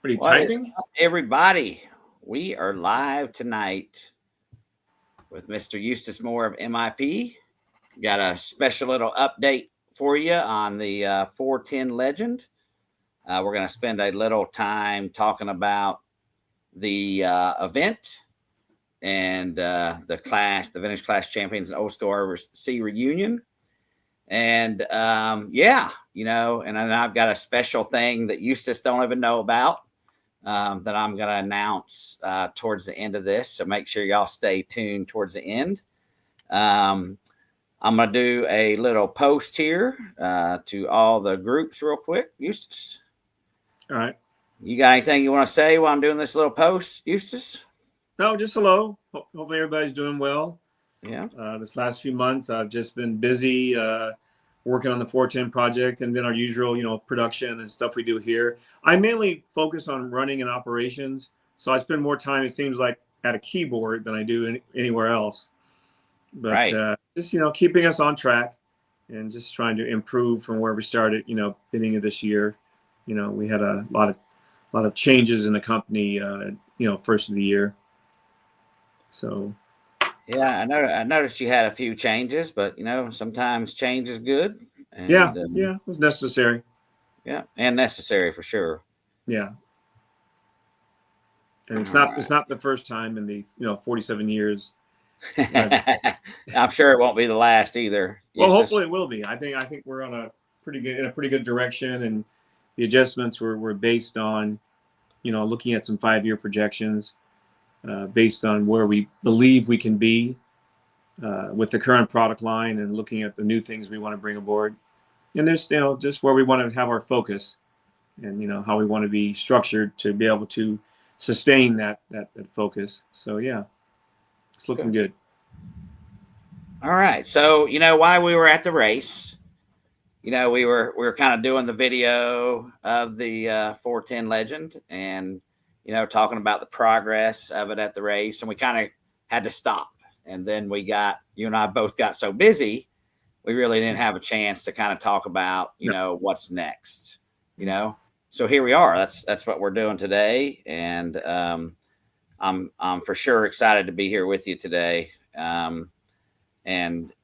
What are you What is typing? up, everybody? We are live tonight with Mr. Eustace Moore of MIP. Got a special little update for you on the 410 Legend. We're going to spend a little time talking about the event and the Clash, the Vintage Clash Champions and Old School RC reunion. And and then I've got a special thing that Eustace don't even know about. That I'm going to announce towards the end of this. So make sure y'all stay tuned towards the end. I'm going to do a little post here to all the groups real quick. Eustace, All right. you got anything you want to say while I'm doing this little post, Eustace? No, just hello. Hopefully everybody's doing well. Yeah. This last few months, I've just been busy working on the 410 project and then our usual, production and stuff we do here. I mainly focus on running and operations. So I spend more time, it seems like, at a keyboard than I do anywhere else. But Right. just, keeping us on track and just trying to improve from where we started, beginning of this year. We had a lot of changes in the company, first of the year. So Yeah, I noticed you had a few changes, but sometimes change is good. yeah, And it was necessary. yeah, and necessary for sure. Yeah, and All it's right. not the first time in the 47 years. I'm sure it won't be the last either, Well, Eustace. hopefully it will be. I think we're on a pretty good direction, and the adjustments were based on looking at some 5-year projections, based on where we believe we can be with the current product line, and looking at the new things we want to bring aboard. And there's just where we want to have our focus, and how we want to be structured to be able to sustain that focus. So yeah, it's looking good. All right. So, while we were at the race, we were kind of doing the video of the 410 Legend and, talking about the progress of it at the race. And we kind of had to stop. And then you and I both got so busy, we really didn't have a chance to kind of talk about, No. what's next, So here we are. That's what we're doing today. And I'm for sure excited to be here with you today. And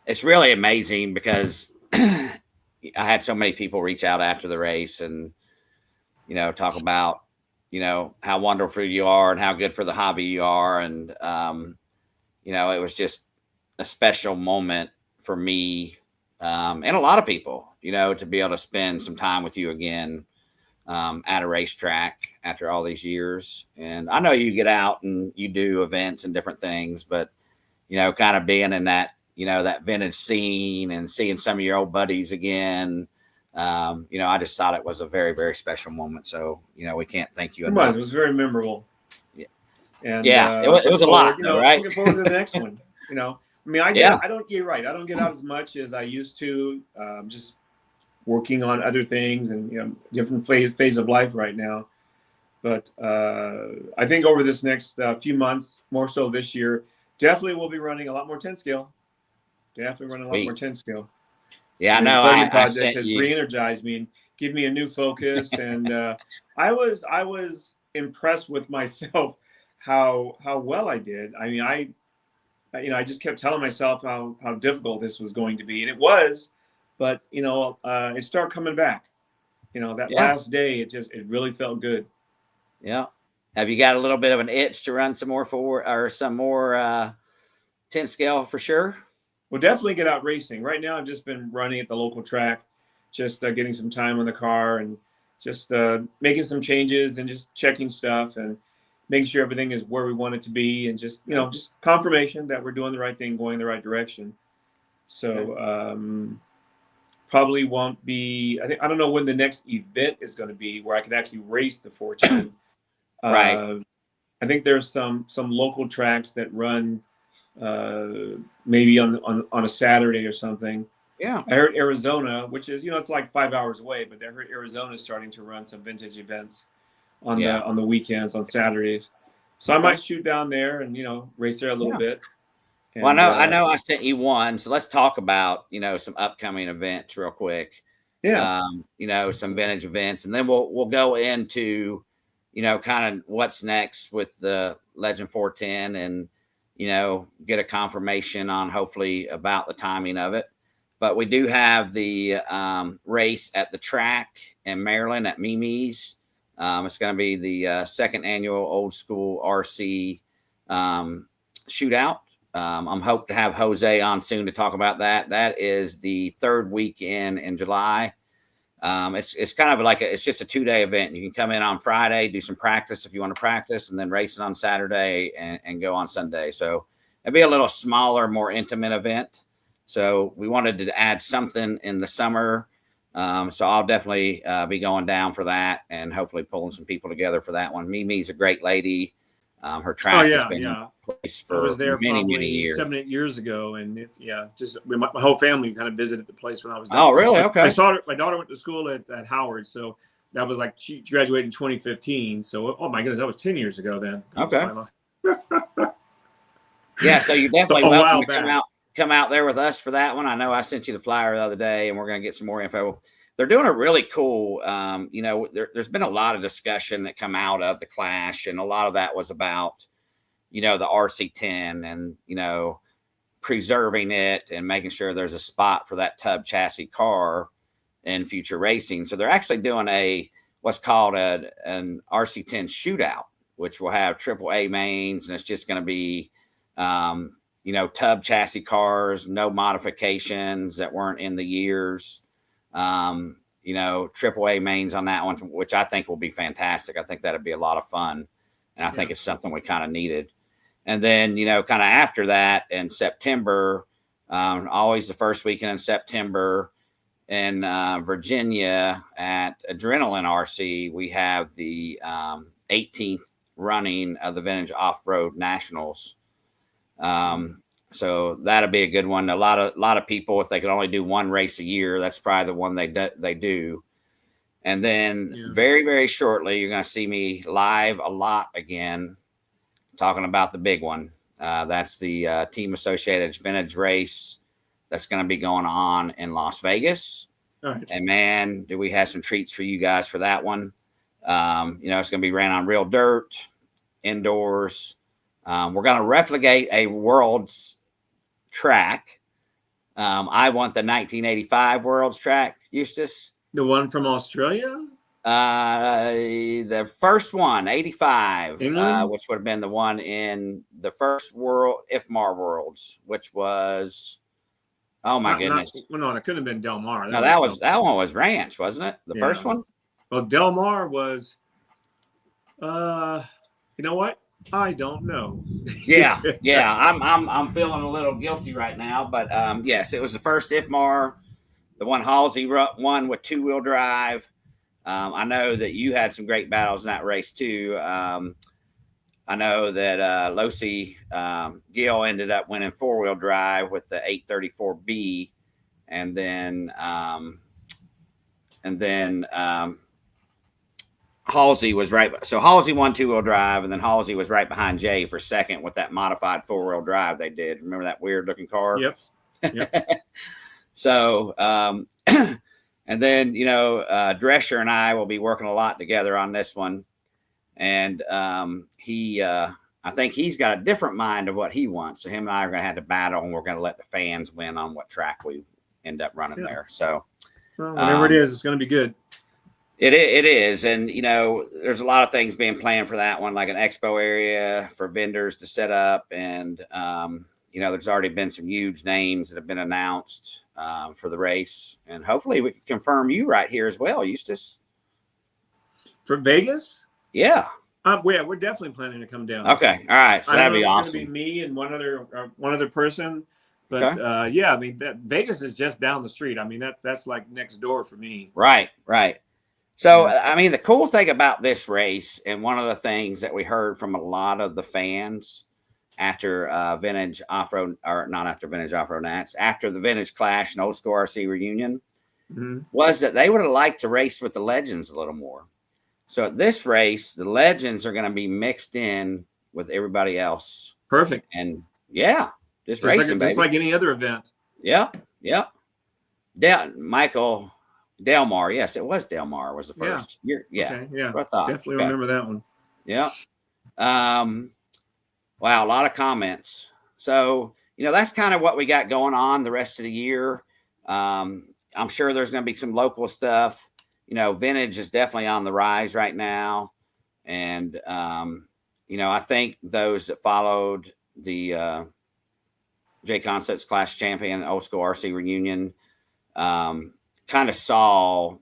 it's really amazing because I had so many people reach out after the race and talk about how wonderful you are and how good for the hobby you are, and it was just a special moment for me and a lot of people to be able to spend some time with you again at a racetrack after all these years. And I know you get out and you do events and different things, but kind of being in that vintage scene and seeing some of your old buddies again. I just thought it was a very, very special moment. So, we can't thank you It enough. was very memorable. Yeah. And Yeah. It was a lot though, right? looking forward to the next one. I mean, Yeah. I don't get right. I don't get out as much as I used to. Just working on other things and different phase of life right now. But I think over this next few months, more so this year, definitely we'll be running a lot more 10 scale. Definitely running a lot more Sweet. 10 scale. Yeah, I The know. Discovery I Project sent has you. re-energized me and give me a new focus. And I was impressed with myself how well I did. I mean, I just kept telling myself how difficult this was going to be, and it was. But it started coming back. That Yeah. last day, it really felt good. Yeah. Have you got a little bit of an itch to run some more some more 10 scale for sure? Well, definitely get out racing. Right now, I've just been running at the local track, just getting some time on the car and just making some changes and just checking stuff and making sure everything is where we want it to be, and just confirmation that we're doing the right thing, going the right direction. So probably won't be. I don't know when the next event is going to be where I can actually race the 410. Right. I think there's some local tracks that run maybe on a Saturday or something. Yeah. I heard Arizona, which is it's like 5 hours away, but I heard Arizona is starting to run some vintage events on Yeah. the weekends on Saturdays. So I might shoot down there and race there a little Yeah. bit. Well, And I know I sent you one. So let's talk about, some upcoming events real quick. Yeah. Some vintage events, and then we'll go into, kind of what's next with the Legend 410, and get a confirmation on hopefully about the timing of it. But we do have the race at the track in Maryland at Mimi's. It's going to be the second annual old school RC shootout. I'm hoping to have Jose on soon to talk about that. That is the third weekend in July. It's kind of like it's just a 2-day event. You can come in on Friday, do some practice if you want to practice, and then race it on Saturday and go on Sunday. So it'll be a little smaller, more intimate event. So we wanted to add something in the summer. So I'll definitely be going down for that and hopefully pulling some people together for that one. Mimi's a great lady. Her track has been in place for I was there many probably years. 7-8 years ago, and my whole family kind of visited the place when I was there. Oh, really? Okay. I saw it. My daughter went to school at Howard, so that was like she graduated in 2015. So, oh my goodness, that was 10 years ago then. Okay. Yeah, so you're definitely welcome to come out there with us for that one. I know I sent you the flyer the other day, and we're going to get some more info. They're doing it really cool. There's been a lot of discussion that come out of the Clash, and a lot of that was about, the RC10 and, preserving it and making sure there's a spot for that tub chassis car in future racing. So they're actually doing what's called an RC10 shootout, which will have AAA mains, and it's just going to be, tub chassis cars, no modifications that weren't in the years. AAA mains on that one, which I think will be fantastic. I think that'd be a lot of fun. And I think it's something we kind of needed. And then, kind of after that in September, always the first weekend in September in Virginia at Adrenaline RC, we have the 18th running of the Vintage Off-Road Nationals. So that'll be a good one. A lot of people, if they could only do one race a year, that's probably the one they do. And then very, very shortly, you're going to see me live a lot again, talking about the big one. That's the Team Associated Vintage race that's going to be going on in Las Vegas. All right. And man, do we have some treats for you guys for that one. It's going to be ran on real dirt, indoors. We're going to replicate a world's track. I want the 1985 world's track, Eustace. The one from Australia? The first one, 85, England? which would have been the one in the first world IFMAR Worlds, which was, oh my goodness. It couldn't have been Del Mar. That one was Ranch, wasn't it? The first one? Well, Del Mar was, you know what? I don't know. Yeah. I'm feeling a little guilty right now, but yes, it was the first IFMAR, the one Halsey won with 2-wheel drive. I know that you had some great battles in that race too. I know that Losi Gill ended up winning 4-wheel drive with the 834B, and then Halsey was right. So Halsey won 2-wheel drive, and then Halsey was right behind Jay for second with that modified 4-wheel drive they did. Remember that weird looking car? Yep. So, and then, Drescher and I will be working a lot together on this one. And I think he's got a different mind of what he wants. So him and I are going to have to battle, and we're going to let the fans win on what track we end up running there. So whatever it is, it's going to be good. It is. And, there's a lot of things being planned for that one, like an expo area for vendors to set up. And, there's already been some huge names that have been announced for the race. And hopefully we can confirm you right here as well, Eustace. For Vegas? Yeah. We're definitely planning to come down. Okay. All right. So that'd be awesome. It's going to be me and one other person. But okay. Vegas is just down the street. I mean, that's like next door for me. Right. So, I mean, the cool thing about this race, and one of the things that we heard from a lot of the fans after Vintage Off-Road, or not after Vintage Off-Road Nats, after the Vintage Clash and Old School RC reunion, was that they would have liked to race with the Legends a little more. So at this race, the Legends are going to be mixed in with everybody else. Perfect. And just racing, just like any other event. Yep. Yeah, Michael Del Mar. Yes, it was Del Mar was the Yeah. first. Yeah. Okay. Yeah. What I thought. Definitely Okay. remember that one. Yeah. Wow, a lot of comments. So, that's kind of what we got going on the rest of the year. I'm sure there's going to be some local stuff. Vintage is definitely on the rise right now. And, I think those that followed the J Concepts Clash Champion Old School RC Reunion kind of saw,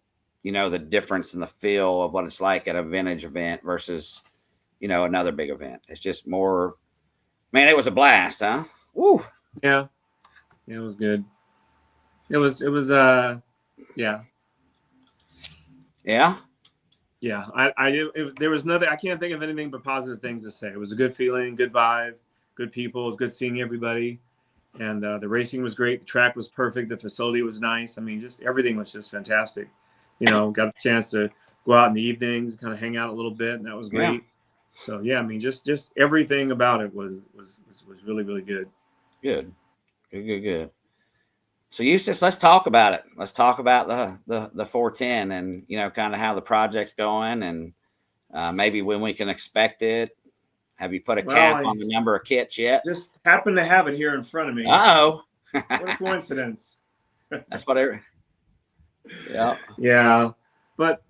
the difference in the feel of what it's like at a vintage event versus, another big event. It's just more, man, it was a blast, huh? Woo. Yeah. It was good. It was, yeah. Yeah. Yeah. There was nothing, I can't think of anything but positive things to say. It was a good feeling, good vibe, good people. It was good seeing everybody. And the racing was great. The track was perfect. The facility was nice. I mean, just everything was just fantastic. Got a chance to go out in the evenings, kind of hang out a little bit, and that was great. Yeah. So yeah, I mean, just everything about it was really, really good. Good. Good. So Eustace, let's talk about it. Let's talk about the 410 and kind of how the project's going and maybe when we can expect it. Have you put a cap on the number of kits yet? Just happen to have it here in front of me. Uh-oh. What a coincidence. That's what yeah. Yeah. But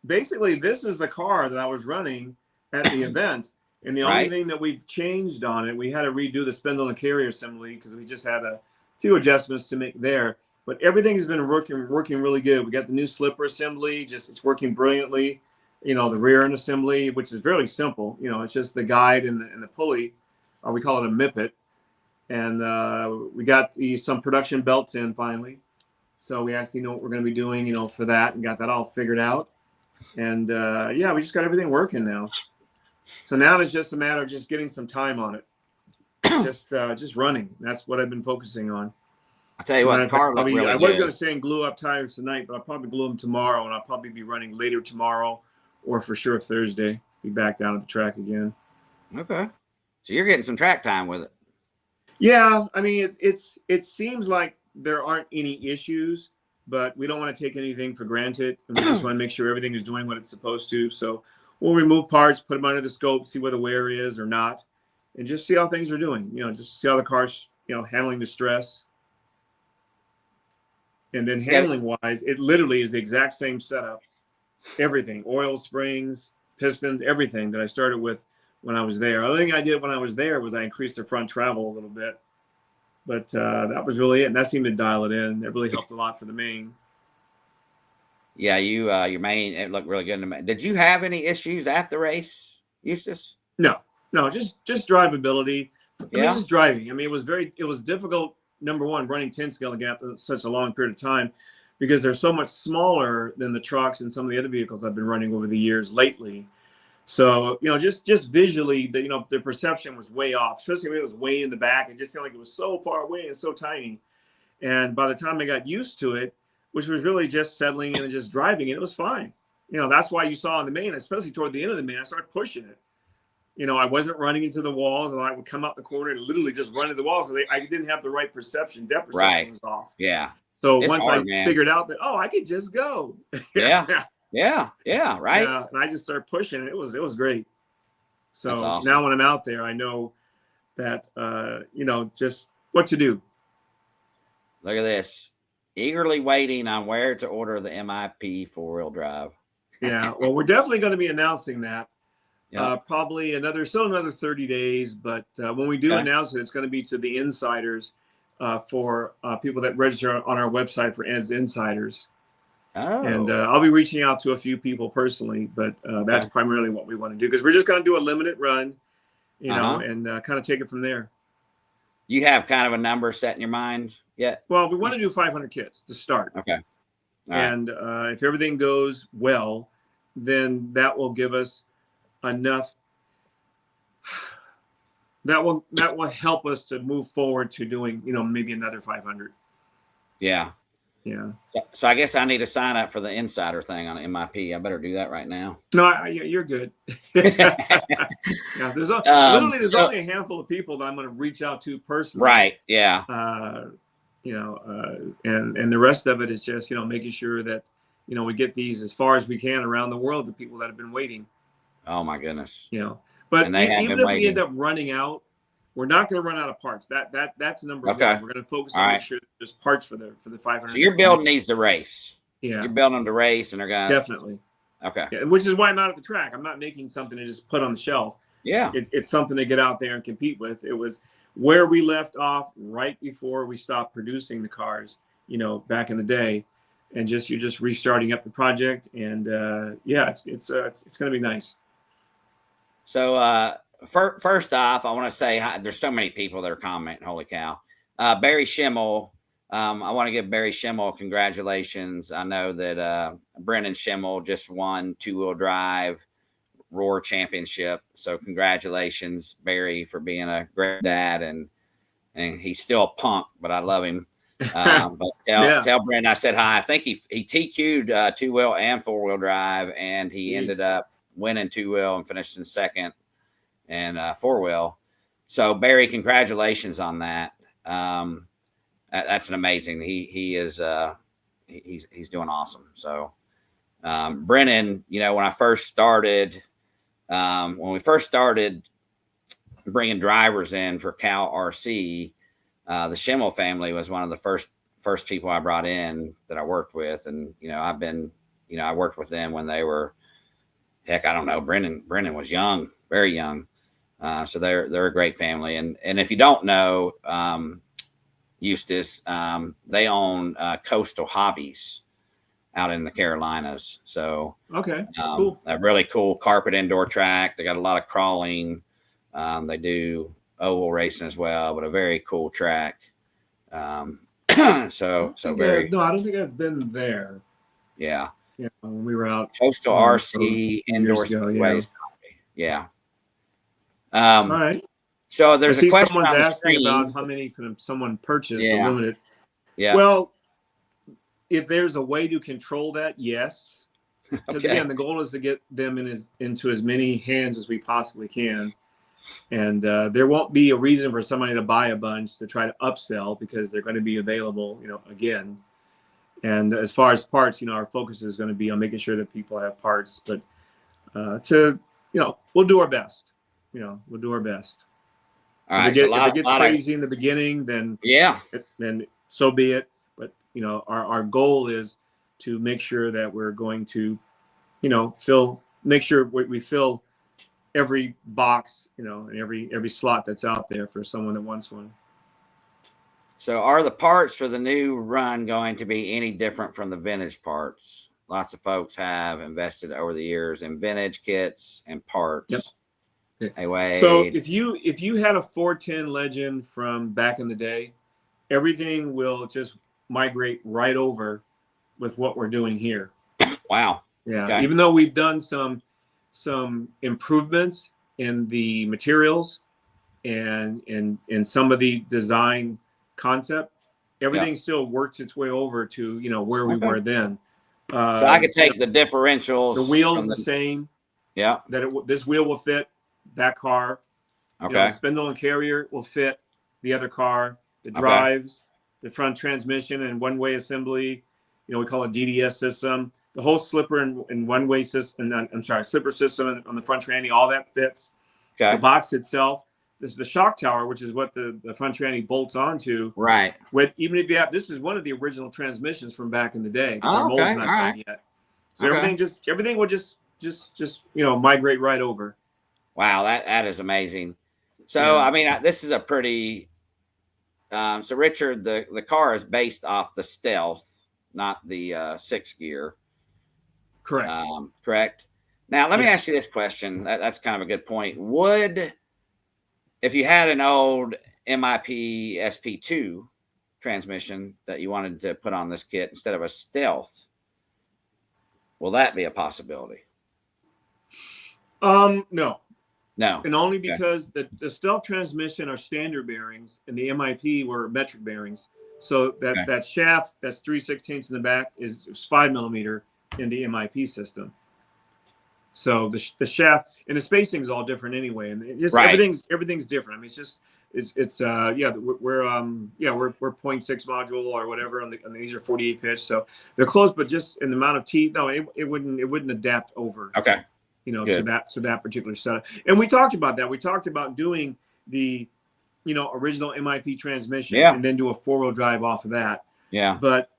basically this is the car that I was running at the event. And the only thing that we've changed on it, we had to redo the spindle and carrier assembly because we just had a few adjustments to make there. But everything's been working really good. We got the new slipper assembly, it's working brilliantly. The rear end assembly, which is fairly simple. It's just the guide and the pulley, or we call it a MIP. And we got some production belts in finally. So we actually know what we're going to be doing, for that, and got that all figured out. And yeah, we just got everything working now. So now it's just a matter of just getting some time on it. just running. That's what I've been focusing on. I'll tell you what, the car looked really good. I was going to say glue up tires tonight, but I'll probably glue them tomorrow, and I'll probably be running later tomorrow or for sure Thursday. Be back down at the track again. Okay. So you're getting some track time with it. Yeah, I mean, it seems like there aren't any issues, but we don't want to take anything for granted. And we just want to make sure everything is doing what it's supposed to. So we'll remove parts, put them under the scope, see where the wear is or not, and just see how things are doing. Just see how the car's, handling the stress. And then handling wise, it literally is the exact same setup. Everything, oil, springs, pistons, everything that I started with when I was there. The only thing I did when I was there was I increased the front travel a little bit. But that was really it. And that seemed to dial it in. That really helped a lot for the main. Yeah, your main, it looked really good. Did you have any issues at the race, Eustace? No, just drivability. Yeah. Just driving. I mean, it was difficult, number one, running 10 scale gap for such a long period of time because they're so much smaller than the trucks and some of the other vehicles I've been running over the years lately. So, just visually, the perception was way off, especially when it was way in the back. It just seemed like it was so far away and so tiny. And by the time I got used to it, which was really just settling in and just driving it was fine. That's why you saw in the main, especially toward the end of the main, I started pushing it. I wasn't running into the walls, and I would come out the corner and literally just run into the walls. So I didn't have the right perception. Depth perception was off. Yeah. So once I figured out that, I could just go. Yeah. Right. Yeah, and I just started pushing it. It was great. So awesome. Now when I'm out there, I know that, just what to do. Look at this. Eagerly waiting on where to order the MIP 4-wheel drive. Yeah. Well, we're definitely going to be announcing that. Yep. Probably another 30 days. But when we do announce it, it's going to be to the insiders for people that register on our website as insiders. Oh. And I'll be reaching out to a few people personally, but that's primarily what we want to do because we're just going to do a limited run, and kind of take it from there. You have kind of a number set in your mind yet? Well, we want to do 500 kits to start. Okay. All and if everything goes well, then that will give us enough. That will help us to move forward to doing, maybe another 500. Yeah. Yeah. So I guess I need to sign up for the insider thing on MIP. I better do that right now. No, you're good. Yeah, there's only a handful of people that I'm going to reach out to personally. Right. Yeah. and the rest of it is just, making sure that, we get these as far as we can around the world to people that have been waiting. Oh my goodness. But And they have even been if we end waiting. up running out, we're not going to run out of parts. That's number Okay. one. We're going to focus All on right. making sure there's parts for the 500. So you're building these to race. Yeah. You're building them to race, and they're going to Definitely. Okay. Yeah, which is why I'm not at the track. I'm not making something to just put on the shelf. Yeah. It's something to get out there and compete with. It was where we left off right before we stopped producing the cars, back in the day, and you're just restarting up the project. And it's going to be nice. So first off, I want to say hi. There's so many people that are commenting. Holy cow! Barry Schimmel. I want to give Barry Schimmel congratulations. I know that Brennan Schimmel just won two-wheel drive Roar Championship. So congratulations, Barry, for being a great dad. And he's still a punk, but I love him. But tell Brennan I said hi. I think he TQ'd two-wheel and four-wheel drive, and he ended up winning two-wheel and finished in second and four-wheel. So Barry, congratulations on that. That's an amazing. He is he's doing awesome. So Brennan, when I first started, when we first started bringing drivers in for Cal RC, the Schimmel family was one of the first people I brought in that I worked with, and I've been I worked with them when they were, heck, I don't know, Brennan was young, very young. So they're a great family, and if you don't know, Eustace, they own Coastal Hobbies out in the Carolinas. So okay, cool. A really cool carpet indoor track. They got a lot of crawling. They do oval racing as well, but a very cool track. So very. No, I don't think I've been there. Yeah. Yeah, when we were out. Coastal RC indoor speedways. Yeah. All right. So there's a question someone's on the asking screen about how many can someone purchase Yeah. limited. Yeah. Well, if there's a way to control that, yes. Because Okay. again, the goal is to get them into as many hands as we possibly can. And there won't be a reason for somebody to buy a bunch to try to upsell, because they're going to be available, again. And as far as parts, our focus is going to be on making sure that people have parts. But we'll do our best. We'll do our best. All right. If it gets crazy in the beginning, then then so be it. But our goal is to make sure that we're going to, make sure we fill every box, and every slot that's out there for someone that wants one. So are the parts for the new run going to be any different from the vintage parts? Lots of folks have invested over the years in vintage kits and parts. Yep. Anyway, so if you had a 410 Legend from back in the day, everything will just migrate right over with what we're doing here. Wow. Yeah. Okay. Even though we've done some improvements in the materials and in some of the design concept, everything still works its way over to where we were then. So I could take the differentials. The wheel's the same. Yeah. This wheel will fit that car. Okay. The spindle and carrier will fit the other car. The drives, the front transmission and one-way assembly. We call it DDS system. The whole slipper and one-way system. I'm sorry, slipper system on the front tranny. All that fits. Okay. The box itself. This is the shock tower, which is what the front tranny bolts onto. Right. Even if you have, this is one of the original transmissions from back in the day. Oh, our mold's not done yet. So everything will just migrate right over. Wow, that is amazing. So I mean, this is a pretty. So Richard, the car is based off the Stealth, not the 6 gear. Correct. Correct. Now let me ask you this question. That's kind of a good point. If you had an old MIP SP2 transmission that you wanted to put on this kit instead of a Stealth, will that be a possibility? No. And only because the Stealth transmission are standard bearings and the MIP were metric bearings. So that shaft that's 3/16 in the back is 5 millimeter in the MIP system. So the shaft and the spacing is all different anyway, and everything's different. I mean, it's just it's yeah, we're 0.6 module or whatever on these are 48 pitch, so they're close, but just in the amount of teeth, no, it wouldn't adapt over. Okay. To that particular setup. And we talked about that. We talked about doing the original MIP transmission and then do a 4-wheel drive off of that. Yeah. But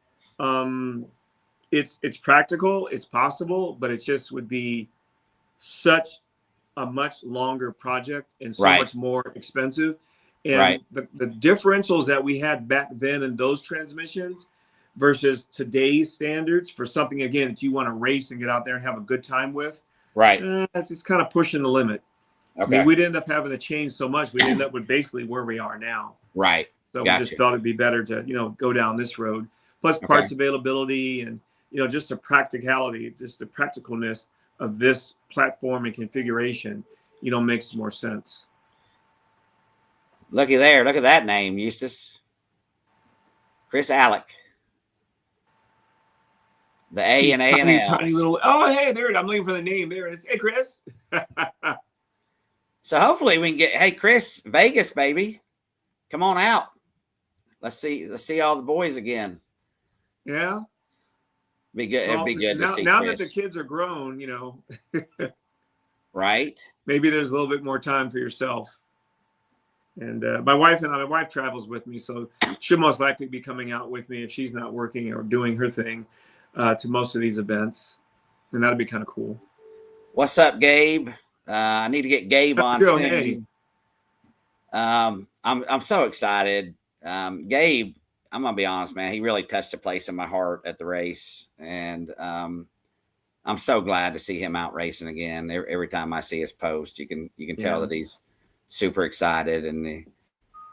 it's practical, it's possible, but it just would be such a much longer project and so much more expensive. And the differentials that we had back then in those transmissions versus today's standards for something, again, that you want to race and get out there and have a good time with, it's kind of pushing the limit. I mean, we'd end up having to change so much, we'd end up with basically where we are now. Right. So we just thought it'd be better to, go down this road. Plus parts availability and, just the practicality, just the practicalness of this platform and configuration, makes more sense. Looky there. Look at that name, Eustace. Chris Alec. The A and A and L. Tiny little. Oh, hey, there it is. I'm looking for the name. There it is. Hey, Chris. So hopefully we can get. Hey, Chris, Vegas, baby, come on out. Let's see all the boys again. Yeah. Be good. It'd be good to see. Now Chris. that the kids are grown, right? Maybe there's a little bit more time for yourself. And my wife travels with me, so she'll most likely be coming out with me if she's not working or doing her thing to most of these events, and that'd be kind of cool. What's up, Gabe? I need to get Gabe on soon. Hey. I'm so excited. Gabe, I'm gonna be honest, man. He really touched a place in my heart at the race, and I'm so glad to see him out racing again. Every time I see his post, you can tell that he's super excited, and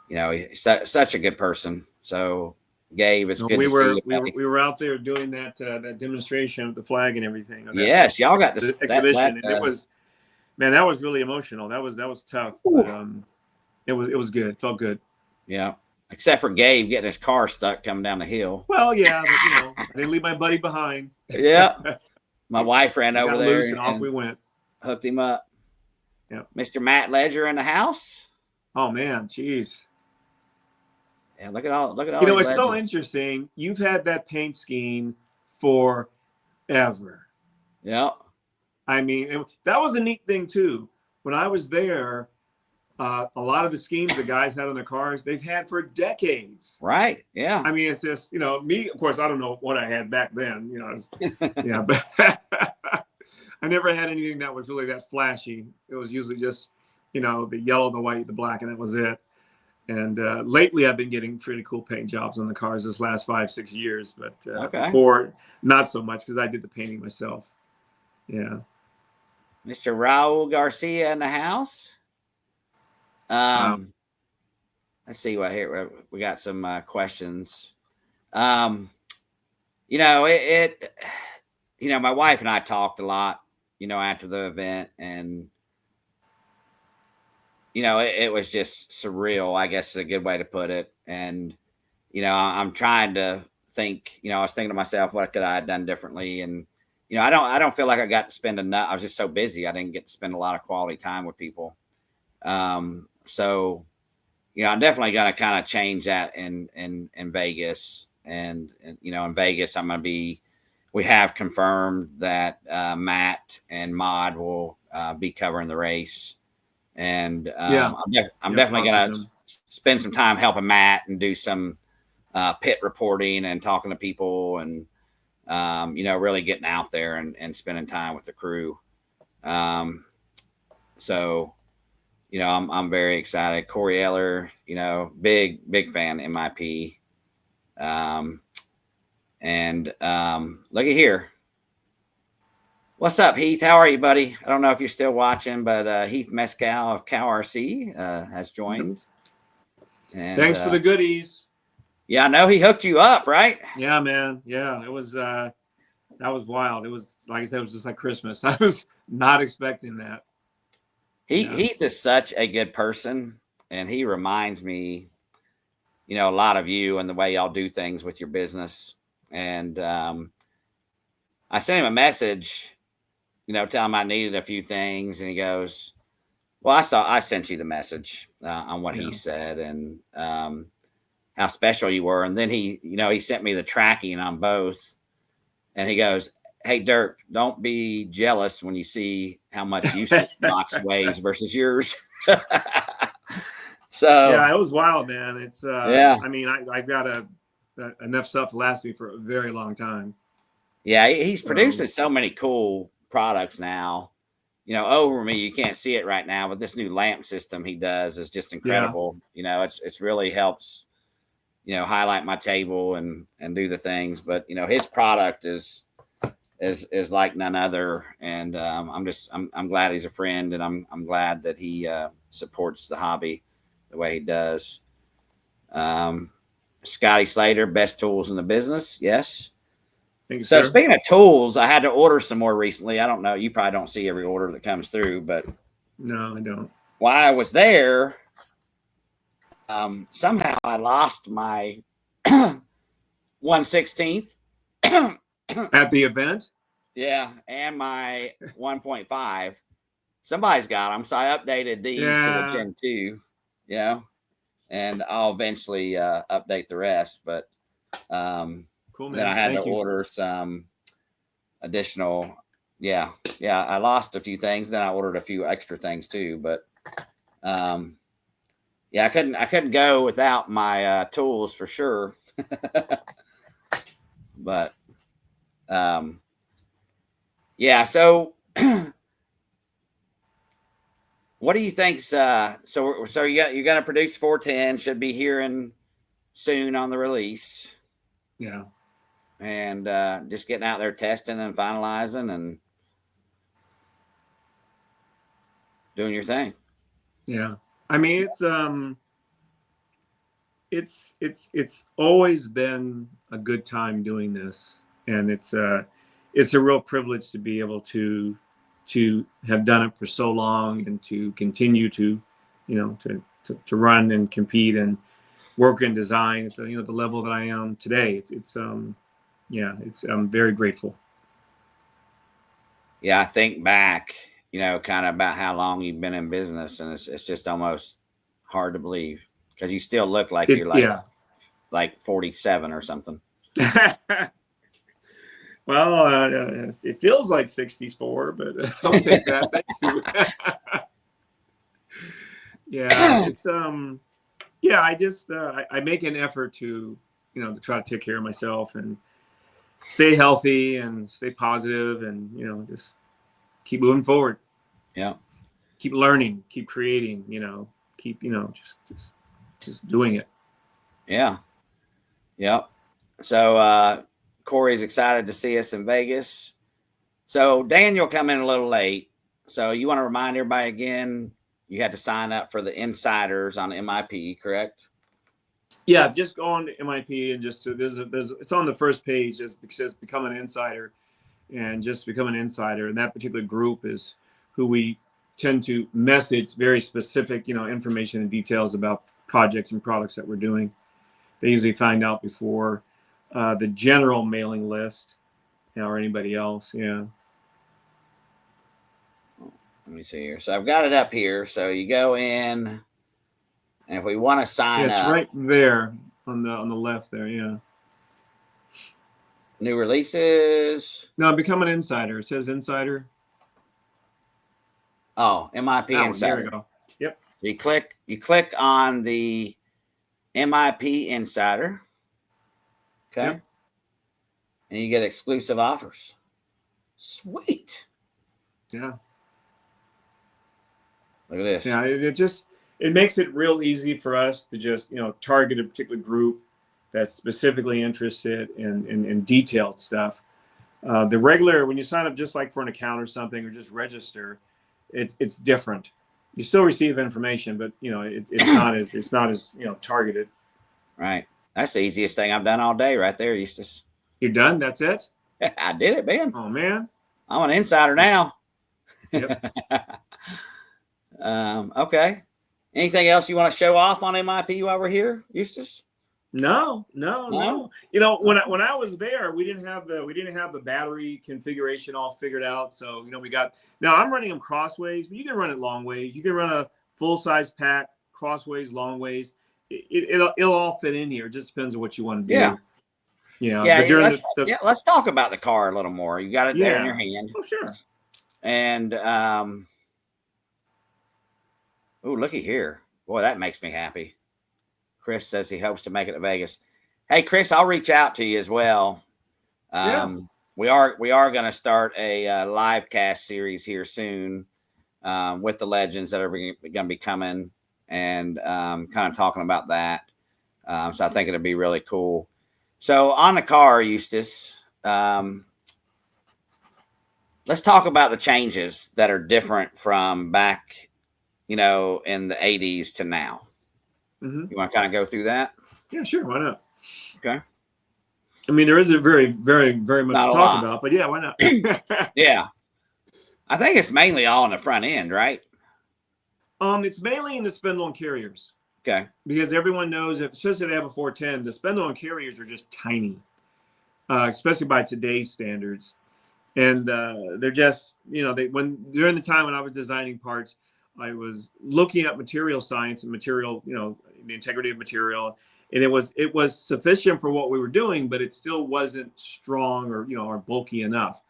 he's such a good person. So, Gabe, it's good to see you. We were out there doing that demonstration with the flag and everything. Yes, y'all got the exhibition, and it was, man, that was really emotional. That was tough, but it was good. It felt good. Yeah. Except for Gabe getting his car stuck coming down the hill. Well, yeah, but I didn't leave my buddy behind. Yeah. My wife ran over there and off we went. Hooked him up. Yeah. Mr. Matt Ledger in the house. Oh man, jeez. Yeah, look at all it's legends. so interesting. You've had that paint scheme forever. Yeah. I mean, that was a neat thing too. When I was there, a lot of the schemes the guys had on their cars, they've had for decades. Right. Yeah. I mean, it's just, me, of course, I don't know what I had back then, but I never had anything that was really that flashy. It was usually just, the yellow, the white, the black, and that was it. And lately I've been getting pretty cool paint jobs on the cars this last 5-6 years, but before, not so much because I did the painting myself. Yeah. Mr. Raul Garcia in the house. Let's see what here we got some questions. My wife and I talked a lot, after the event, and it was just surreal, I guess is a good way to put it. And I'm trying to think, I was thinking to myself, what could I have done differently? And I don't feel like I got to spend enough. I was just so busy, I didn't get to spend a lot of quality time with people. So, I'm definitely going to kind of change that in Vegas. And in Vegas, we have confirmed that Matt and Mod will be covering the race. And I'm definitely going to spend some time helping Matt and do some pit reporting and talking to people and, really getting out there and spending time with the crew. So, I'm very excited. Corey Eller, big fan of MIP. And look at here. What's up, Heath? How are you, buddy? I don't know if you're still watching, but Heath Mescal of Cow RC has joined. And, thanks for the goodies. Yeah, I know he hooked you up, right? Yeah, man. Yeah, it was that was wild. It was, like I said, it was just like Christmas. I was not expecting that. Heath is such a good person, and he reminds me, a lot of you and the way y'all do things with your business. And I sent him a message, telling him I needed a few things, and he goes, Well, I sent you the message on what he Yeah. said and how special you were. And then he sent me the tracking on both. And he goes, "Hey, Dirk, don't be jealous when you see how much Eustace box weighs versus yours." So Yeah, it was wild, man. It's yeah, I mean, I've got enough stuff to last me for a very long time. yeah, he's So producing so many cool products now. Over me, you can't see it right now, but this new lamp system he does is just yeah, incredible. It's really helps, highlight my table and do the things. But his product is like none other, and I'm glad he's a friend, and I'm glad that he supports the hobby the way he does. Scotty Slater, best tools in the business. Yes. thank you, So sir. speaking of tools, I had to order some more recently. I don't know. You probably don't see every order that comes through, but No, I don't. while I was there, somehow I lost my 1/16. At the event? Yeah, and my 1.5. Somebody's got them, so I updated these to the Yeah. Gen 2, and I'll eventually update the rest. But Cool, then I man. had to Thank you. order some additional. Yeah, I lost a few things. Then I ordered a few extra things too. But yeah, I couldn't go without my tools for sure. But yeah, so what do you think? So you're going to produce 410, should be hearing soon on the release, Yeah. and just getting out there testing and finalizing and doing your thing. Yeah. I mean, it's always been a good time doing this, and it's a real privilege to be able to have done it for so long and to continue to, to run and compete and work in design at the level that I am today. I'm very grateful. Yeah, I think back, kind of about how long you've been in business, and it's just almost hard to believe because you still look like you're It's yeah. like 47 or something. Well, it feels like 64, but I'll take that. Thank you. Yeah, it's yeah, I make an effort to, to try to take care of myself and stay healthy and stay positive and, just keep moving forward, Yeah, keep learning, keep creating, keep, just doing it. yeah, yeah. So Corey's excited to see us in Vegas. So Daniel come in a little late. So you want to remind everybody again, you had to sign up for the insiders on MIP, correct? Yeah, just go on to MIP and just it's on the first page. It says become an insider, and just become an insider. And that particular group is who we tend to message very specific, information and details about projects and products that we're doing. They usually find out before the general mailing list, or anybody else. Yeah. Let me see here. So I've got it up here. So you go in, and if we want to Yeah, sign it's up, right there on the left there. Yeah. new releases. No, become an insider. It says insider. Oh, MIP That one. There we Insider. go. Yep. So you click on the MIP Insider. Okay. Yep. And you get exclusive offers. Sweet. Yeah. Look at this. Yeah. It makes it real easy for us to just, target a particular group that's specifically interested in detailed stuff. The regular, when you sign up just like for an account or something, or just register, it's different. You still receive information, but it's not as targeted. Right. That's the easiest thing I've done all day right there, Eustace. You're done. That's it. I did it, man. Oh man. I'm an insider now. Yep. Okay. Anything else you want to show off on MIP while we're here, Eustace? No. No? You know, when I was there, we didn't have the battery configuration all figured out. So you know, now I'm running them crossways, but you can run it long ways. You can run a full size pack crossways, long ways. It'll all fit in here. It just depends on what you want to Yeah. do. You know, Yeah, but during let's talk about the car a little more. You got it there in your hand. Oh, sure. And oh, looky here. Boy, that makes me happy. Chris says he hopes to make it to Vegas. Hey, Chris, I'll reach out to you as well. We are going to start a LiveCast series here soon with the legends that are going to be coming, and kind of talking about that. So I think it'll be really cool. So on the car, Eustace, let's talk about the changes that are different from back, in the 80s to now. Mm-hmm. You want to kind of go through that? Yeah, sure. Why not? Okay. I mean, there isn't very, very, very much Not to a talk lot. about, but yeah, why not? Yeah. I think it's mainly all on the front end, right? It's mainly in the spindle and carriers. Okay. Because everyone knows, especially if they have a 410, the spindle and carriers are just tiny, especially by today's standards. And they're just, during the time when I was designing parts, I was looking at material science and material, the integrity of material, and it was sufficient for what we were doing, but it still wasn't strong or bulky enough.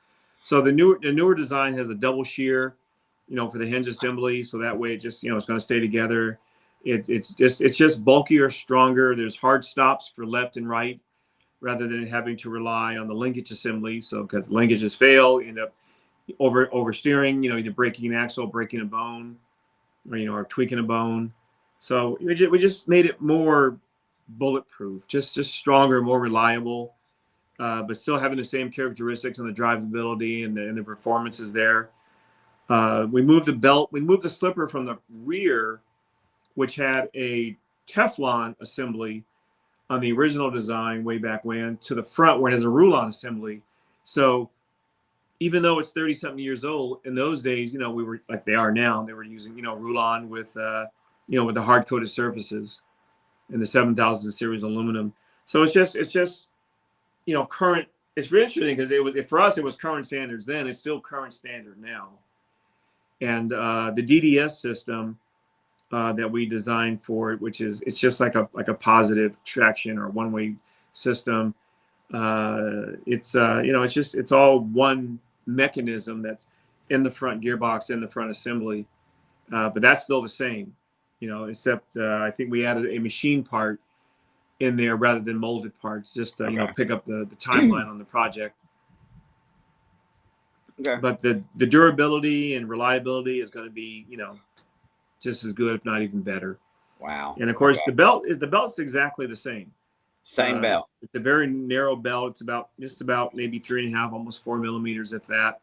So the newer design has a double shear, for the hinge assembly, so that way it just it's going to stay together. It's just bulkier, stronger. There's hard stops for left and right, rather than having to rely on the linkage assembly. So because linkages fail, you end up oversteering, either breaking an axle, breaking a bone, or tweaking a bone. So we just made it more bulletproof, just stronger, more reliable, but still having the same characteristics on the drivability and the performances there. We moved the slipper from the rear, which had a Teflon assembly on the original design way back when, to the front where it has a Rulon assembly. So even though it's 30 something years old, in those days, we were like they are now, they were using, Rulon with, with the hard coated surfaces and the 7000 series aluminum. So it's just, current. It's really interesting because for us, it was current standards then. It's still current standard now. And the DDS system that we designed for it, which it's just like a positive traction or one-way system. It's all one mechanism that's in the front gearbox, in the front assembly, but that's still the same, except I think we added a machine part in there rather than molded parts, just to pick up the timeline on the project. Okay. But the durability and reliability is going to be just as good, if not even better. Wow. And of course, the belt's exactly the same. Same belt. It's a very narrow belt. It's just about maybe 3.5, almost 4 millimeters at that.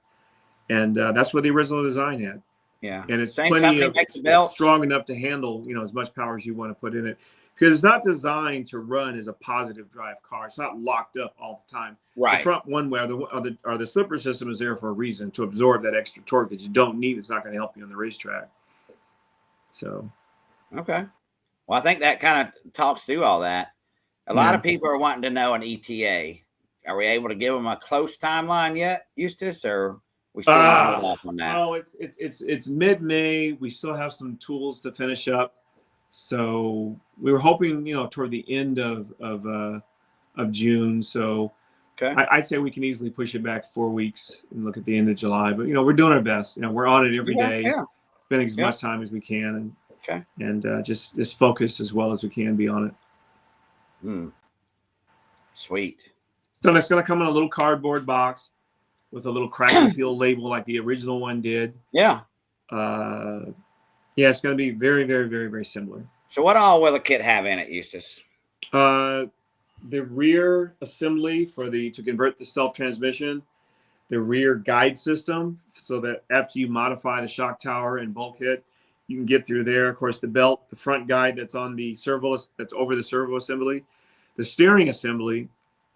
And that's what the original design had. Yeah. And it's Same company makes the belts. Strong enough to handle, as much power as you want to put in it. Because it's not designed to run as a positive drive car. It's not locked up all the time. Right. The front one way or the slipper system is there for a reason, to absorb that extra torque that you don't need. It's not going to help you on the racetrack. So. Okay. Well, I think that kind of talks through all that. A lot of people are wanting to know an ETA. Are we able to give them a close timeline yet, Eustace, or we still want to hold off on that? Oh, it's mid-May. We still have some tools to finish up. So we were hoping, toward the end of June. So okay. I'd say we can easily push it back 4 weeks and look at the end of July. But we're doing our best. We're on it every day, spending as much time as we can, and just focus as well as we can be on it. Sweet. So it's going to come in a little cardboard box with a little crack and peel label like the original one did. Yeah. Yeah, it's going to be very, very, very, very similar. So what all will the kit have in it, Eustace? The rear assembly to convert the self-transmission, the rear guide system, so that after you modify the shock tower and bulkhead, you can get through there. Of course, the belt, the front guide that's on the servo, that's over the servo assembly, the steering assembly,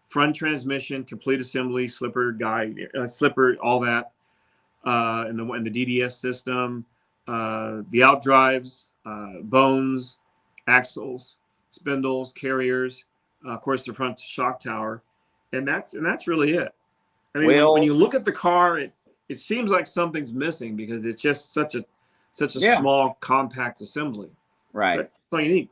front transmission, complete assembly, slipper guide, all that, and the DDS system, the outdrives, bones, axles, spindles, carriers, of course, the front shock tower, and that's really it. I mean, when you Wheels. look at the car, it seems like something's missing because it's just such a Yeah. small, compact assembly. Right. That's all you need.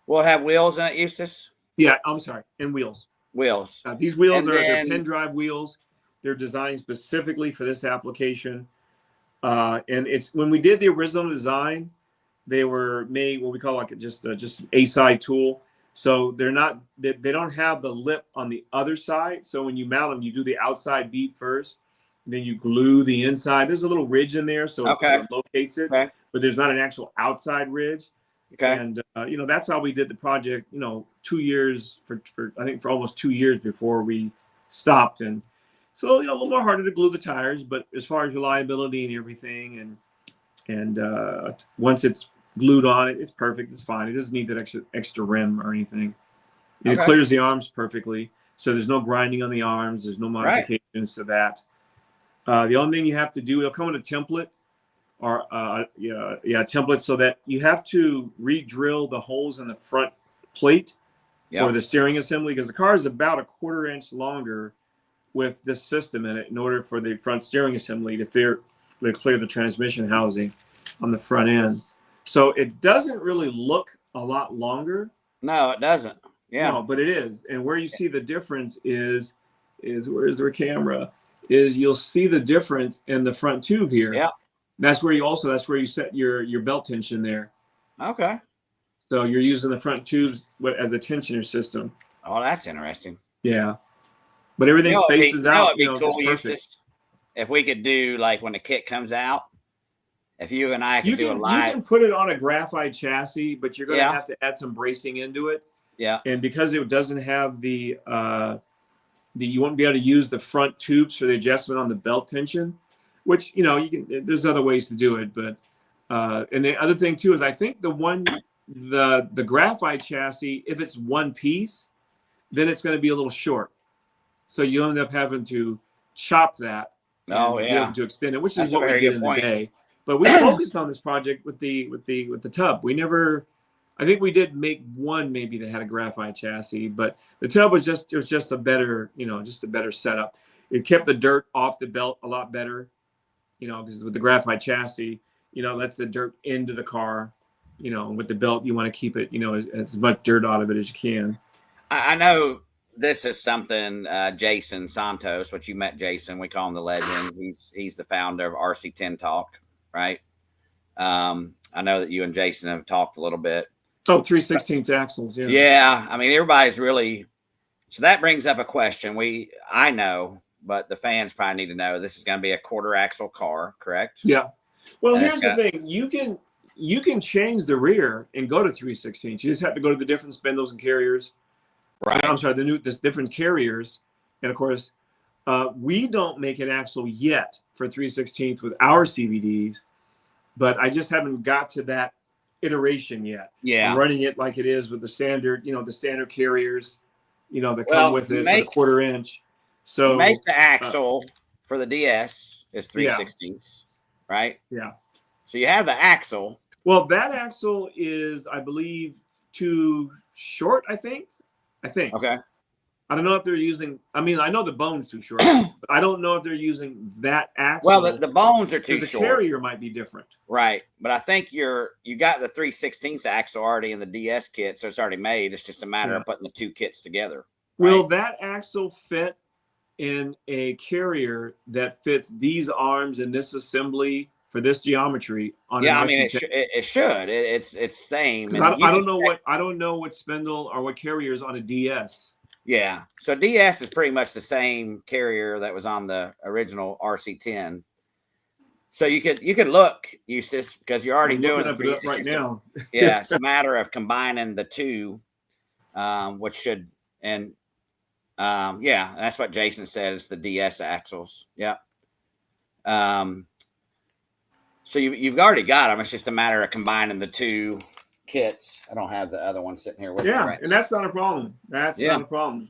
Will it have wheels in it, Eustace? Yeah, I'm sorry, and wheels. Wheels. These wheels And they're then- pin drive wheels. They're designed specifically for this application. And it's when we did the original design, they were made what we call like just an A-side tool. So they don't have the lip on the other side. So when you mount them, you do the outside bead first, then you glue the inside. There's a little ridge in there, so it locates it, Okay. but there's not an actual outside ridge. Okay. And that's how we did the project. 2 years for I think for almost 2 years before we stopped. And so a little more harder to glue the tires, but as far as reliability and everything, and once it's glued on, it's perfect. It's fine. It doesn't need that extra rim or anything. And It clears the arms perfectly, so there's no grinding on the arms. There's no modifications to that. The only thing you have to do, it'll come with a template, or template, so that you have to re-drill the holes in the front plate for the steering assembly, because the car is about a 1/4 inch longer with this system in it in order for the front steering assembly to clear the transmission housing on the front end. So it doesn't really look a lot longer. No, it doesn't. Yeah. No, but it is. And where you see the difference is where's their camera? Is you'll see the difference in the front tube here. Yeah. That's where you set your belt tension there. Okay. So you're using the front tubes as a tensioner system. Oh, that's interesting. Yeah. But everything spaces out. It'd be cool, Eustace, if we could do, like, when the kit comes out, if you and I could do a live. You can put it on a graphite chassis, but you're going to have to add some bracing into it. Yeah. And because it doesn't have you won't be able to use the front tubes for the adjustment on the belt tension, which, there's other ways to do it. But, and the other thing too, is I think the graphite chassis, if it's one piece, then it's going to be a little short. So you end up having to chop that. Oh, yeah. To extend it, which That's is what we did in the day. But we focused on this project with the tub. I think we did make one maybe that had a graphite chassis, but the tub was just a better, just a better setup. It kept the dirt off the belt a lot better, because with the graphite chassis, lets the dirt into the car, with the belt, you want to keep it, as much dirt out of it as you can. I know this is something Jason Santos, which you met Jason, we call him the Legend. He's the founder of RC10 Talk, right? I know that you and Jason have talked a little bit. Oh, 3/16 axles, yeah. Yeah, I mean, everybody's really. So that brings up a question. I know, but the fans probably need to know. This is going to be a 1/4 axle car, correct? Yeah. Well, here's the thing: you can change the rear and go to 3/16. You just have to go to the different spindles and carriers. Right. I'm sorry, the different carriers, and of course, we don't make an axle yet for 3/16 with our CVDs, but I just haven't got to that iteration yet. Yeah. I'm running it like it is with the standard, the standard carriers, that come with it, with a 1/4 inch. So you make the axle for the DS is 3/16, right? Yeah. So you have the axle. Well, that axle is, I believe, too short. I think. Okay. I don't know if they're using. I mean, I know the bone's too short, but I don't know if they're using that axle. Well, the bones are too short. The carrier might be different. Right, but I think you got the 3/16 axle already in the DS kit, so it's already made. It's just a matter of putting the two kits together. Right? Will that axle fit in a carrier that fits these arms and this assembly for this geometry? I mean, it should. It's same. I don't know what spindle or what carrier is on a DS. Yeah. So DS is pretty much the same carrier that was on the original RC10. So you could look, Eustace, because you're already doing it right now. Yeah, it's a matter of combining the two, which should that's what Jason said. It's the DS axles. Yeah. So you've already got them. It's just a matter of combining the two kits. I don't have the other one sitting here with me right and that's not a problem. That's not a problem.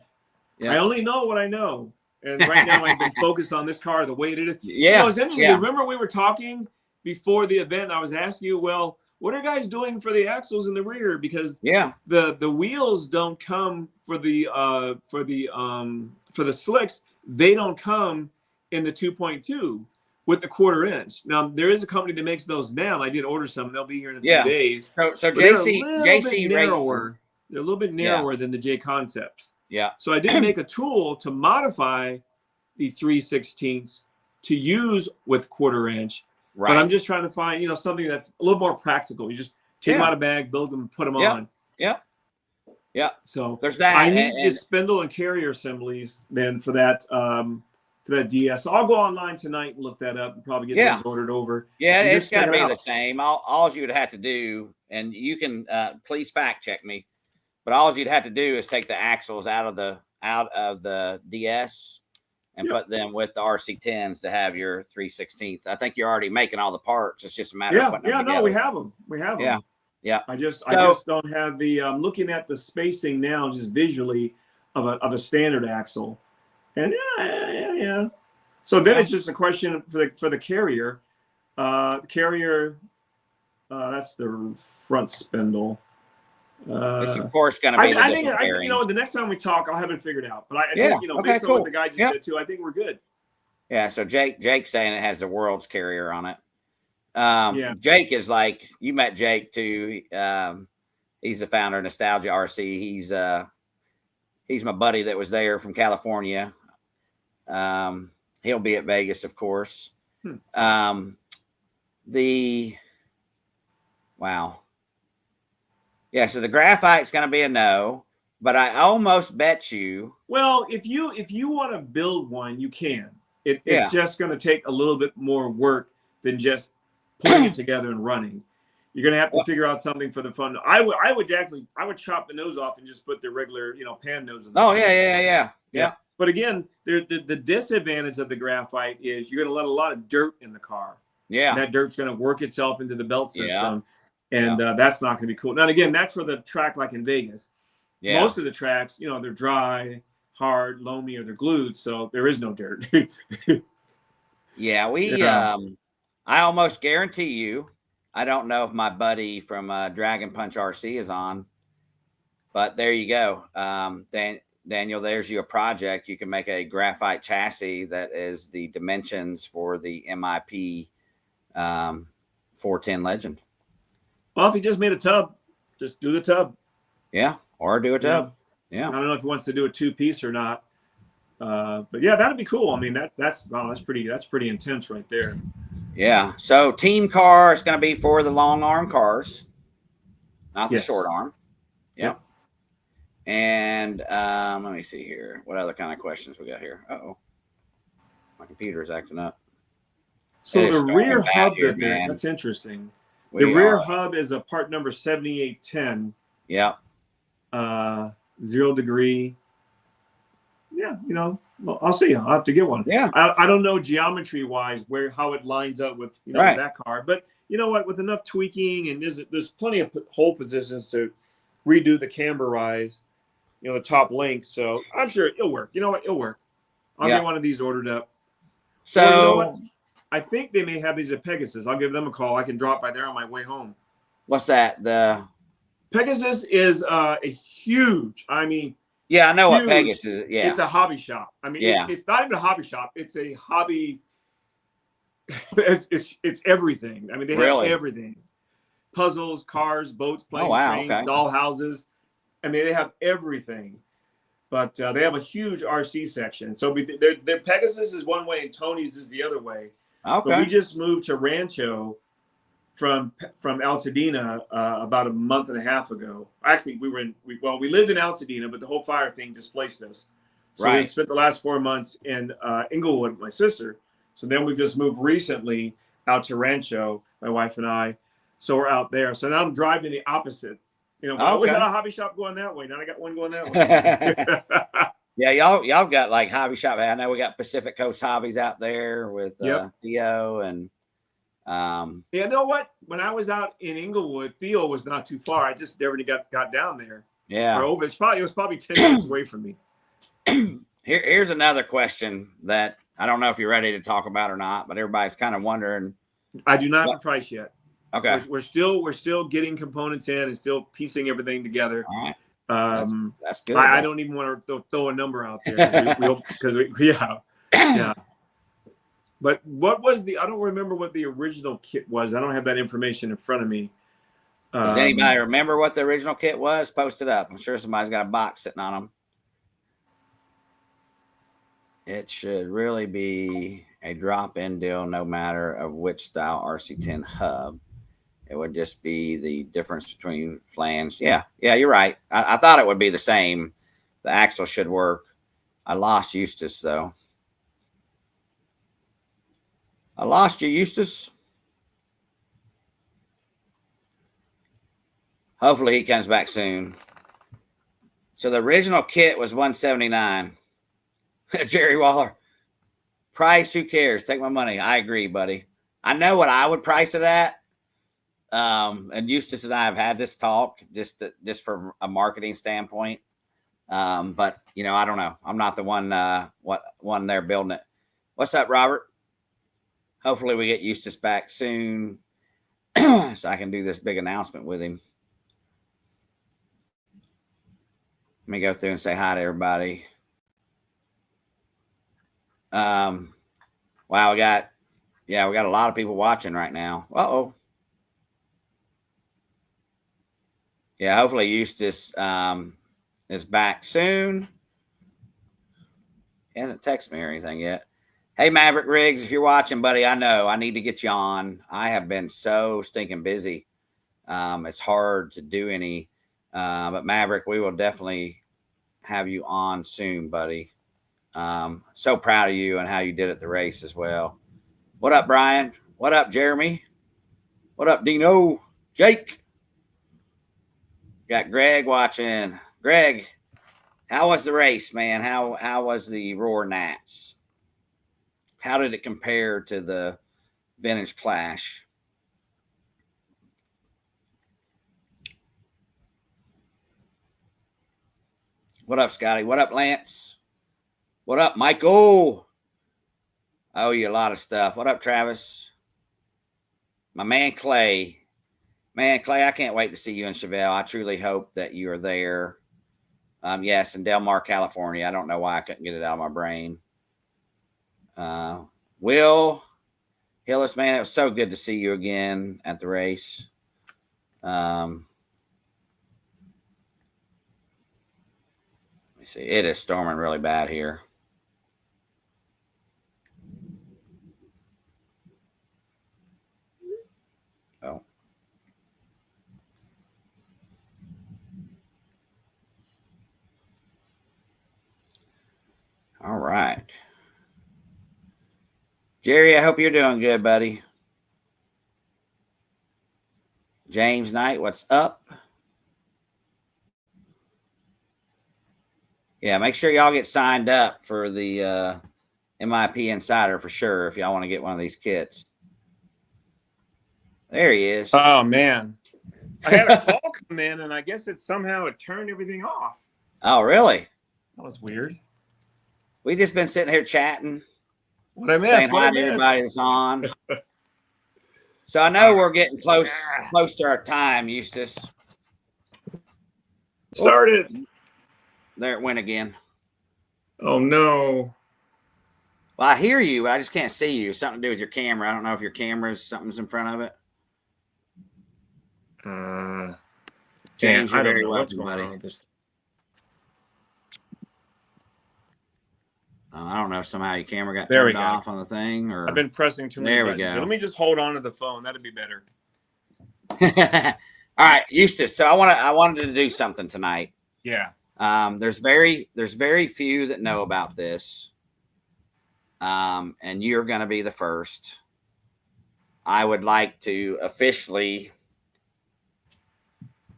Yeah. I only know what I know. And right now I've been focused on this car the way it is. Yeah. It's interesting. Remember we were talking before the event, I was asking you, well, what are guys doing for the axles in the rear? Because Yeah. the wheels don't come for the slicks. They don't come in the 2.2 with the 1/4 inch. Now there is a company that makes those now. I did order some. They'll be here in a few days. So But they're a JC little bit narrower. Racing. They're a little bit narrower than the J Concepts. Yeah. So I did make a tool to modify the 3/16 to use with 1/4 inch. Right. But I'm just trying to find, something that's a little more practical. You just take them out of bag, build them, put them on. Yeah. Yeah. So there's that. I need the spindle and carrier assemblies then for that DS. So I'll go online tonight and look that up and probably get those ordered over. Yeah, it's going to be the same. All you would have to do, and you can please fact check me, but all you'd have to do is take the axles out of the DS and put them with the RC10s to have your 3/16. I think you're already making all the parts. It's just a matter of putting them together. No, we have them. We have them. Yeah. I just don't have the. I'm looking at the spacing now, just visually, of a standard axle, and yeah. So then it's just a question for the carrier. Carrier, that's the front spindle. It's of course going to be. I think the next time we talk, I'll have it figured out. But I think based on what the guy just said too, I think we're good. Yeah. So Jake's saying it has the world's carrier on it. Jake is like, you met Jake too. He's the founder of Nostalgia RC. He's my buddy that was there from California. He'll be at Vegas, of course. Wow. Yeah, so the graphite's going to be a no, but I almost bet you. Well, if you want to build one, you can. It's just going to take a little bit more work than just putting it together and running. You're going to have to figure out something for the fun. I would chop the nose off and just put the regular, pan nose in there. Yeah. But again, the disadvantage of the graphite is you're going to let a lot of dirt in the car. Yeah. And that dirt's going to work itself into the belt system. And that's not going to be cool. Now, again, that's for the track like in Vegas. Yeah. Most of the tracks, they're dry, hard, loamy, or they're glued. So there is no dirt. I almost guarantee you, I don't know if my buddy from Dragon Punch RC is on, but there you go. Daniel, there's you a project. You can make a graphite chassis that is the dimensions for the MIP 410 Legend. Well, if he just made a tub, just do the tub. Yeah, or do a tub. Yeah. I don't know if he wants to do a 2-piece or not. But yeah, that'd be cool. I mean, that's pretty intense right there. Yeah. So team car is going to be for the long arm cars, not the short arm. Yep. And let me see here. What other kind of questions we got here? Uh-oh. My computer is acting up. So the rear hub that's interesting. The rear hub is a part number 7810. Yeah. 0 degree. Yeah, I'll see. I'll have to get one. Yeah. I don't know geometry wise how it lines up with that car, but you know what? With enough tweaking and there's plenty of hole positions to redo the camber rise, the top length. So I'm sure it'll work. You know what? It'll work. I'll get one of these ordered up. So I think they may have these at Pegasus. I'll give them a call. I can drop by there on my way home. What's that? The Pegasus is a huge. I mean. Yeah, I know what Pegasus is. Yeah, it's a hobby shop. I mean, it's not even a hobby shop. It's a hobby. It's everything. I mean, they have everything: puzzles, cars, boats, planes, trains, doll houses. I mean, they have everything. But they have a huge RC section. So their Pegasus is one way and Tony's is the other way. Okay. But we just moved to Rancho from Altadena about a month and a half ago. Actually, we lived in Altadena, but the whole fire thing displaced us. So we spent the last 4 months in Inglewood with my sister. So then we've just moved recently out to Rancho, my wife and I. So we're out there. So now I'm driving the opposite. I was at a hobby shop going that way. Now I got one going that way. Yeah, y'all got like hobby shop. I know we got Pacific Coast Hobbies out there with Theo and. You know what? When I was out in Inglewood, Theo was not too far. I just never got down there. Yeah, it was probably 10 minutes away from me. Here's another question that I don't know if you're ready to talk about or not, but everybody's kind of wondering. I do not have the price yet. Okay. We're still getting components in and still piecing everything together. All right. That's good. I don't even want to throw a number out there because yeah. But what was I don't remember what the original kit was. I don't have that information in front of me. Does anybody remember what the original kit was? Post it up. I'm sure somebody's got a box sitting on them. It should really be a drop-in deal no matter of which style RC10 hub. It would just be the difference between flange. Yeah, you're right. I thought it would be the same. The axle should work. I lost Eustace, though. I lost you, Eustace. Hopefully he comes back soon. So the original kit was $179. Jerry Waller. Price, who cares? Take my money. I agree, buddy. I know what I would price it at. And Eustace and I have had this talk just from a marketing standpoint. But you know, I don't know. I'm not the one one there building it. What's up, Robert? Hopefully we get Eustace back soon so I can do this big announcement with him. Let me go through and say hi to everybody. Wow, we got a lot of people watching right now. Uh-oh. Yeah, hopefully Eustace is back soon. He hasn't texted me or anything yet. Hey, Maverick Riggs, if you're watching, buddy, I know I need to get you on. I have been so stinking busy. It's hard to do any. But Maverick, we will definitely have you on soon, buddy. So proud of you and how you did at the race as well. What up, Brian? What up, Jeremy? What up, Dino? Jake? Got Greg watching. Greg, how was the race, man? How was the Roar Nats? How did it compare to the Vintage Clash? What up, Scotty? What up, Lance? What up, Michael? I owe you a lot of stuff. What up, Travis? My man, Clay. Man, Clay, I can't wait to see you in Chevelle. I truly hope that you are there. Yes, in Del Mar, California. I don't know why I couldn't get it out of my brain. Will Hillis, man, it was so good to see you again at the race. Let me see. It is storming really bad here. Oh. All right. Jerry, I hope you're doing good, buddy. James Knight, what's up? Yeah, make sure y'all get signed up for the MIP Insider for sure if y'all want to get one of these kits. There he is. Oh, man. I had a call come in, and I guess it turned everything off. Oh, really? That was weird. We just been sitting here chatting. What I missed? Saying hi to everybody that's on. So I know we're getting close to our time, Eustace. Started. There it went again. Oh, no. Well, I hear you, but I just can't see you. Something to do with your camera. I don't know if your camera's something's in front of it. James, you're very welcome, buddy. I don't know. Somehow your camera got turned off on the thing, or I've been pressing too many buttons. Let me just hold on to the phone. That'd be better. All right, Eustace. So I wanted to do something tonight. Yeah. There's very few that know about this. And you're going to be the first. I would like to officially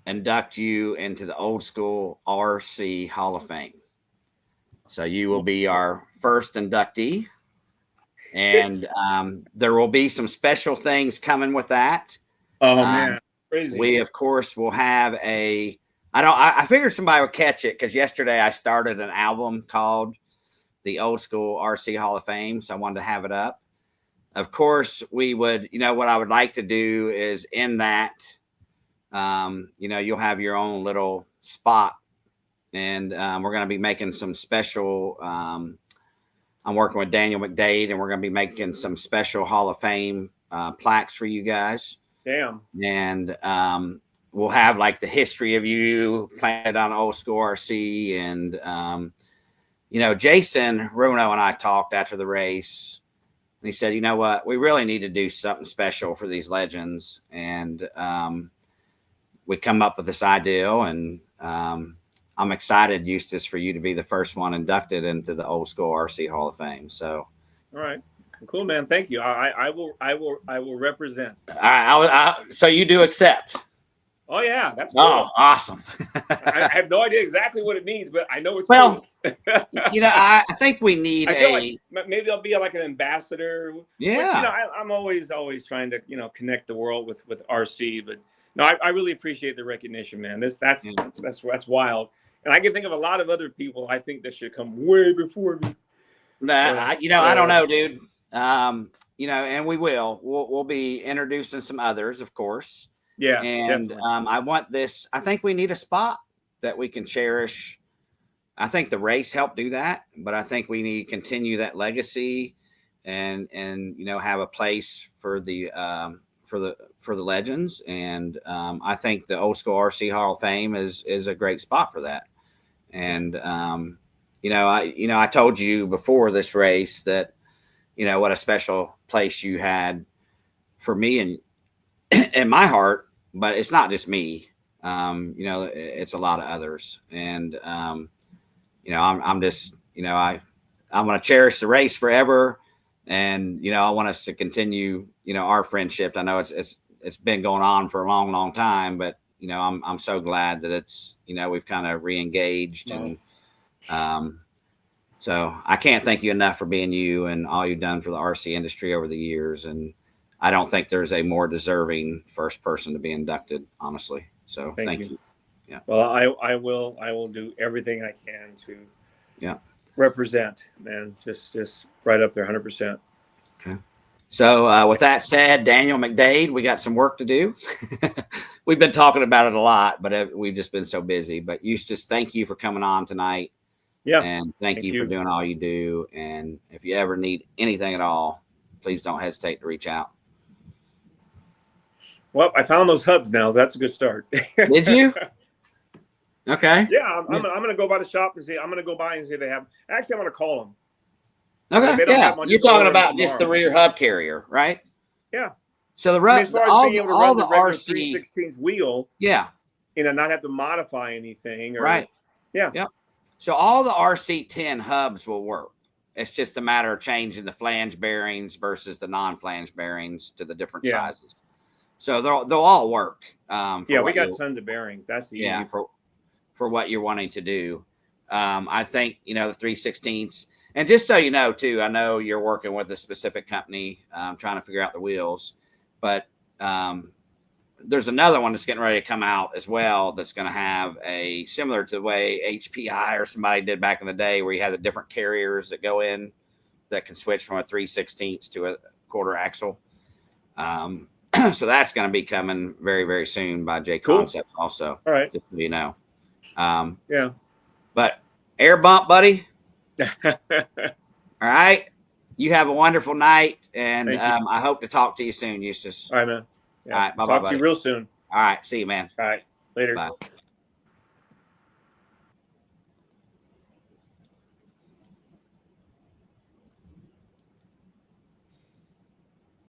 induct you into the Old School RC Hall of Fame. So you will be our first inductee, and there will be some special things coming with that. Oh man, crazy! We of course will have I figured somebody would catch it because yesterday I started an album called the Old School RC Hall of Fame, so I wanted to have it up. of course, we would, what I would like to do is in that, you'll have your own little spot, and we're going to be making some special. I'm working with Daniel McDade, and we're going to be making some special Hall of Fame plaques for you guys. Damn. And we'll have like the history of you playing on old school RC. And, Jason Runo and I talked after the race, and he said, you know what, we really need to do something special for these legends. And we come up with this idea, and I'm excited, Eustace, for you to be the first one inducted into the Old School RC Hall of Fame. So, all right, cool, man. Thank you. I will represent. All right, so you do accept. Oh yeah, that's cool. Oh, awesome. I have no idea exactly what it means, but I know it's well. Cool. I think we need like maybe I'll be like an ambassador. Yeah. Which, I'm always Mm. trying to connect the world with RC, but no, I really appreciate the recognition, man. That's wild. And I can think of a lot of other people I think that should come way before me. I don't know, dude. And we will. We'll be introducing some others, of course. Yeah. And I want this. I think we need a spot that we can cherish. I think the race helped do that, but I think we need to continue that legacy and have a place for the legends. And I think the Old School RC Hall of Fame is a great spot for that. And I told you before this race that what a special place you had for me and in my heart, but it's not just me. It's a lot of others. And I'm just I'm going to cherish the race forever. And I want us to continue our friendship. I know it's been going on for a long, long time, but I'm so glad that it's we've kind of re-engaged. Wow. And so I can't thank you enough for being you and all you've done for the RC industry over the years. And I don't think there's a more deserving first person to be inducted, honestly. So thank you. Yeah. Well, I will do everything I can to represent, man. Just right up there, 100%. Okay. So with that said, Daniel McDade, we got some work to do. We've been talking about it a lot, but we've just been so busy. But Eustace, thank you for coming on tonight. Yeah. And thank you for doing all you do. And if you ever need anything at all, please don't hesitate to reach out. Well, I found those hubs now. That's a good start. Did you? Okay. Yeah, I'm gonna go by the shop and see. I'm gonna go by and see if they have. Actually, I'm gonna call them. Okay. Yeah. You're talking about just the rear hub carrier, right? Yeah. So the as far as being able to run the RC 3/16 wheel. Yeah. Not have to modify anything. Right. Yeah. Yep. So all the RC10 hubs will work. It's just a matter of changing the flange bearings versus the non-flange bearings to the different sizes. So they'll all work. We got tons of bearings. That's easy. Yeah, for what you're wanting to do. I think, the 3/16ths. And just so you know, too, I know you're working with a specific company trying to figure out the wheels. But there's another one that's getting ready to come out as well that's going to have a similar to the way HPI or somebody did back in the day where you have the different carriers that go in that can switch from a 3/16 to a quarter axle. So that's going to be coming very, very soon by J Concepts also. All right. Just so you know. Yeah. But air bump, buddy. All right. You have a wonderful night. And I hope to talk to you soon, Eustace. All right, man. Yeah. All right. Bye-bye, Talk to you real soon. All right. See you, man. All right. Later. Bye.